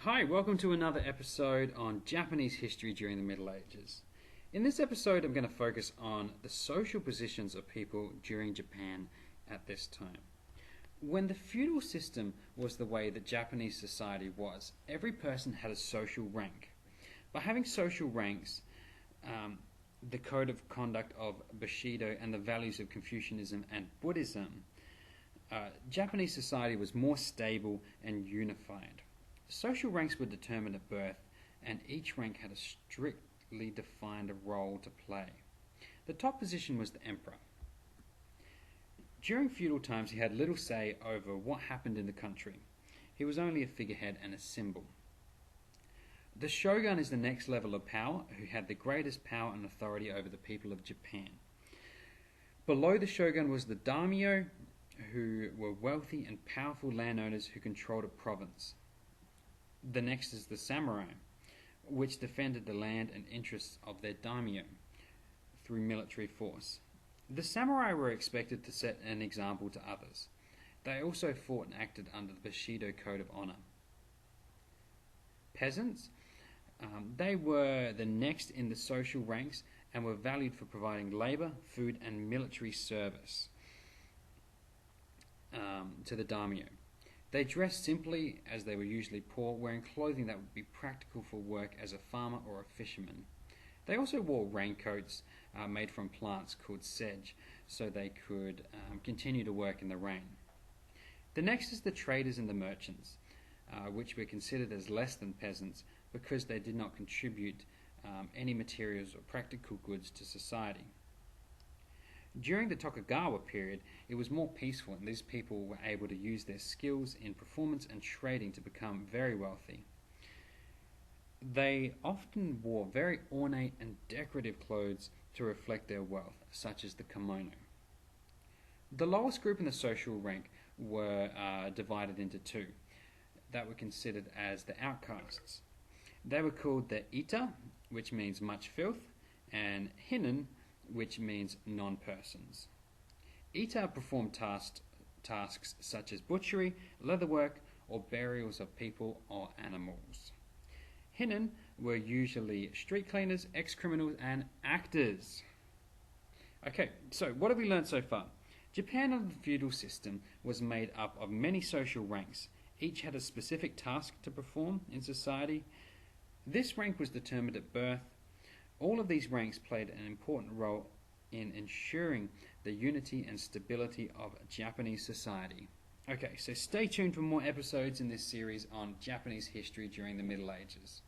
Hi, welcome to another episode on Japanese history during the Middle Ages. In this episode, I'm going to focus on the social positions of people during Japan at this time. When the feudal system was the way that Japanese society was, every person had a social rank. By having social ranks, the code of conduct of Bushido and the values of Confucianism and Buddhism, Japanese society was more stable and unified. Social ranks were determined at birth, and each rank had a strictly defined role to play. The top position was the emperor. During feudal times, he had little say over what happened in the country. He was only a figurehead and a symbol. The shogun is the next level of power, who had the greatest power and authority over the people of Japan. Below the shogun was the daimyo, who were wealthy and powerful landowners who controlled a province. The next is the samurai, which defended the land and interests of their daimyo through military force. The samurai were expected to set an example to others. They also fought and acted under the Bushido code of honor. Peasants, they were the next in the social ranks and were valued for providing labor, food, and military service to the daimyo. They dressed simply, as they were usually poor, wearing clothing that would be practical for work as a farmer or a fisherman. They also wore raincoats made from plants called sedge, so they could continue to work in the rain. The next is the traders and the merchants, which were considered as less than peasants because they did not contribute any materials or practical goods to society. During the Tokugawa period, it was more peaceful, and these people were able to use their skills in performance and trading to become very wealthy. They often wore very ornate and decorative clothes to reflect their wealth, such as the kimono. The lowest group in the social rank were divided into two that were considered as the outcasts. They were called the ita, which means much filth, and hinin, which means non-persons. Ita performed tasks such as butchery, leatherwork, or burials of people or animals. Hinin were usually street cleaners, ex-criminals, and actors. Okay, so what have we learned so far? Japan under the feudal system was made up of many social ranks. Each had a specific task to perform in society. This rank was determined at birth. All of these ranks played an important role in ensuring the unity and stability of Japanese society. Okay, so stay tuned for more episodes in this series on Japanese history during the Middle Ages.